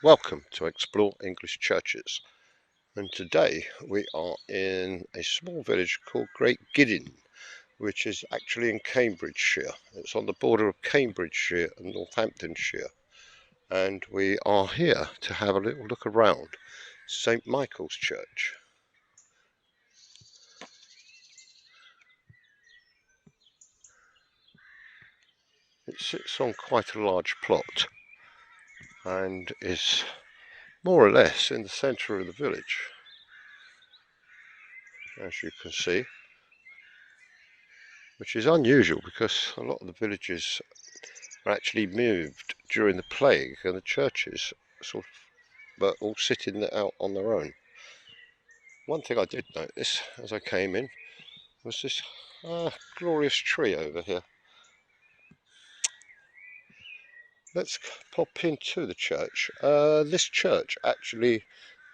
Welcome to Explore English Churches, and today we are in a small village called Great Gidding, which is actually in Cambridgeshire. It's on the border of Cambridgeshire and Northamptonshire, and we are here to have a little look around St Michael's Church. It sits on quite a large plot and is more or less in the centre of the village, as you can see, which is unusual because a lot of the villages are actually moved during the plague, and the churches sort of were all sitting out on their own. One thing I did notice as I came in was this glorious tree over here. Let's pop into the church. This church actually,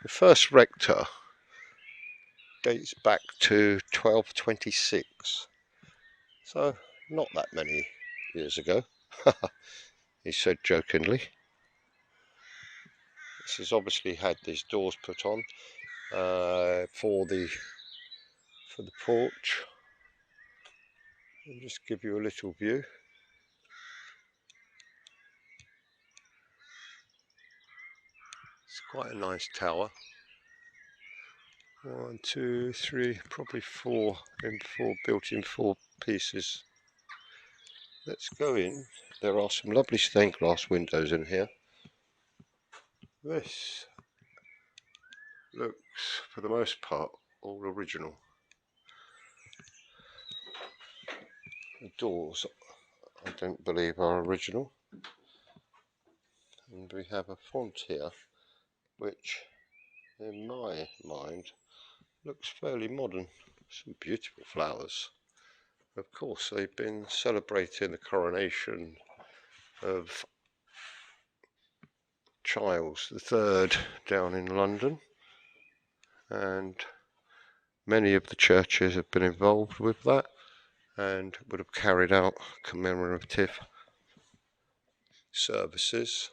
the first rector dates back to 1226, so not that many years ago, he said jokingly. This has obviously had these doors put on for the porch. I'll just give you a little view. It's quite a nice tower. 1, 2, 3, probably four built in four pieces. Let's go in. There are some lovely stained glass windows in here. This looks, for the most part, all original. The doors, I don't believe, are original. And we have a font here, which, in my mind, looks fairly modern. Some beautiful flowers. Of course, they've been celebrating the coronation of Charles III down in London, and many of the churches have been involved with that and would have carried out commemorative services.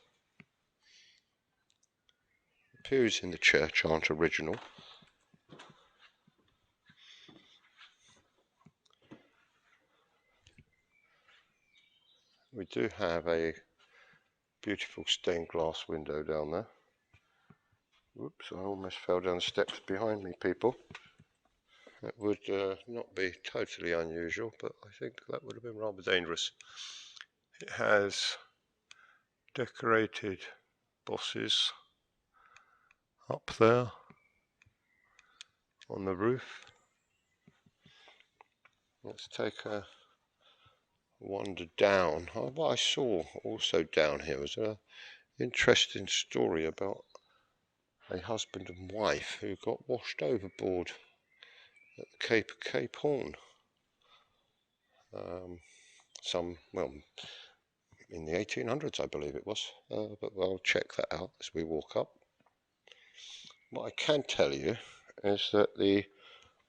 The pews in the church aren't original. We do have a beautiful stained glass window down there. Whoops, I almost fell down the steps behind me, people. That would not be totally unusual, but I think that would have been rather dangerous. It has decorated bosses up there on the roof. Let's take a wander down. What I saw also down here was an interesting story about a husband and wife who got washed overboard at the Cape of Cape Horn. In the 1800s, I believe it was, but I'll check that out as we walk up. What I can tell you is that the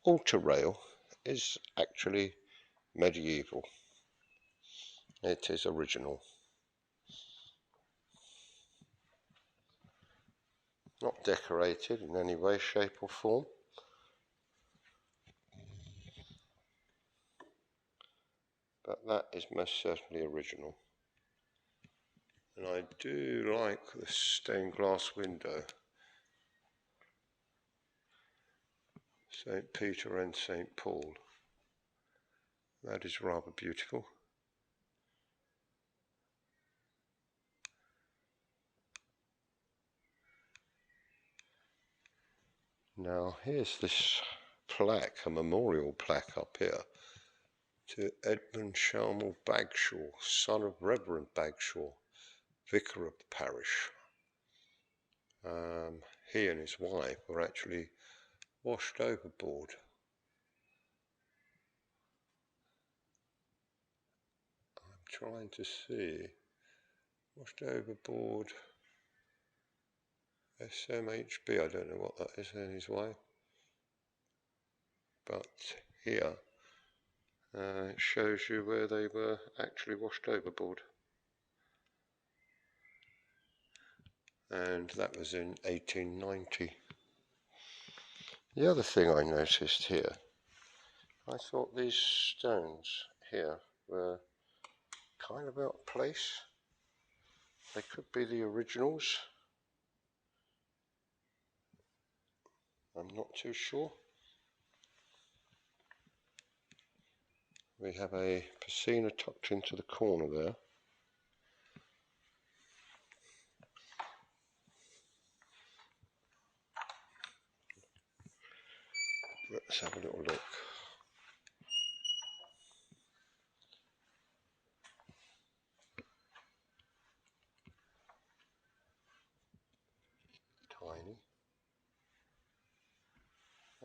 altar rail is actually medieval. It is original. Not decorated in any way, shape or form. But that is most certainly original. And I do like the stained glass window. St. Peter and St. Paul. That is rather beautiful. Now here's this plaque, a memorial plaque up here to Edmund Shalmall Bagshaw, son of Reverend Bagshaw, vicar of the parish. He and his wife were actually washed overboard. I'm trying to see. Washed overboard. SMHB, I don't know what that is, and his wife. But here it shows you where they were actually washed overboard. and that was in 1890. The other thing I noticed here, I thought these stones here were kind of out of place. They could be the originals. I'm not too sure. We have a piscina tucked into the corner there. Let's have a little look. Tiny.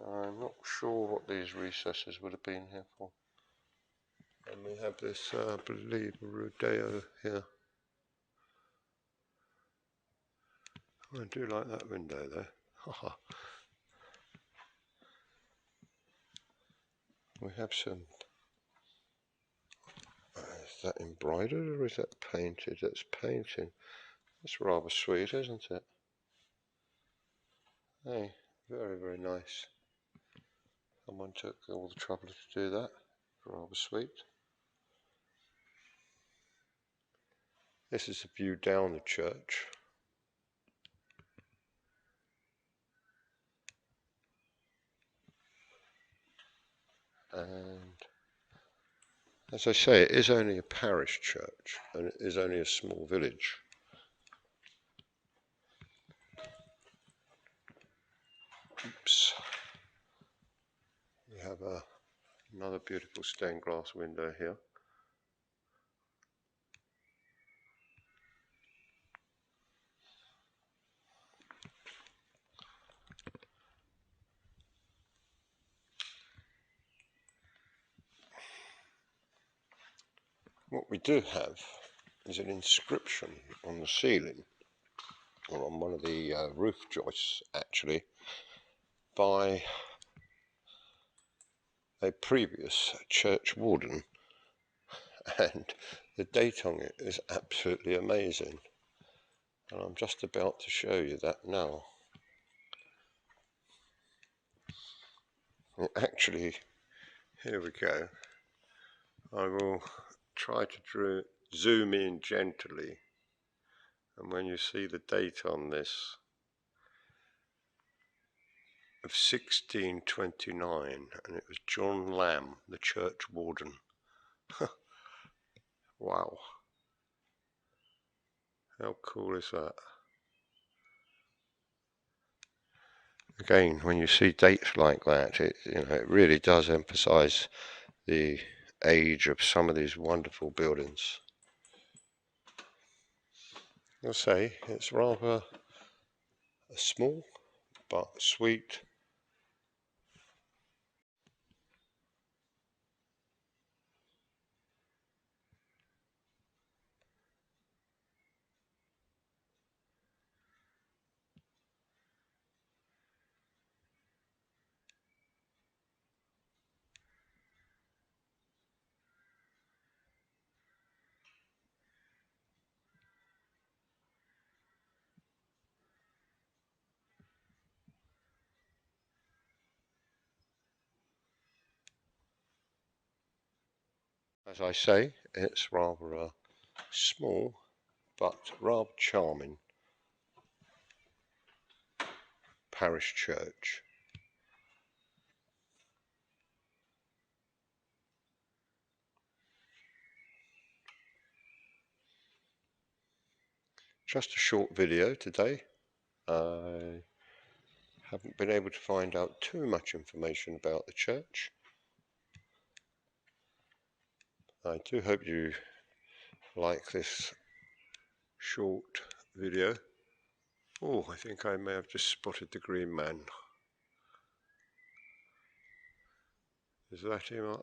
I'm not sure what these recesses would have been here for. And we have this, I believe, rodeo here. I do like that window there. We have some. Is that embroidered or is that painted? That's painting. That's rather sweet, isn't it? Hey, very, very nice. Someone took all the trouble to do that. Rather sweet. This is a view down the church. And as I say, it is only a parish church and it is only a small village. Oops. We have another beautiful stained glass window here. What we do have is an inscription on the ceiling, or on one of the roof joists actually, by a previous church warden, and the date on it is absolutely amazing, and I'm just about to show you that now. Actually, here we go. I will try to zoom in gently, and when you see the date on this of 1629, and it was John Lamb, the church warden. Wow, how cool is that? Again, when you see dates like that, it really does emphasize the age of some of these wonderful buildings. I'll say it's rather a small but sweet. As I say, it's rather a small but rather charming parish church. Just a short video today. I haven't been able to find out too much information about the church. I do hope you like this short video. Oh, I think I may have just spotted the green man. Is that him?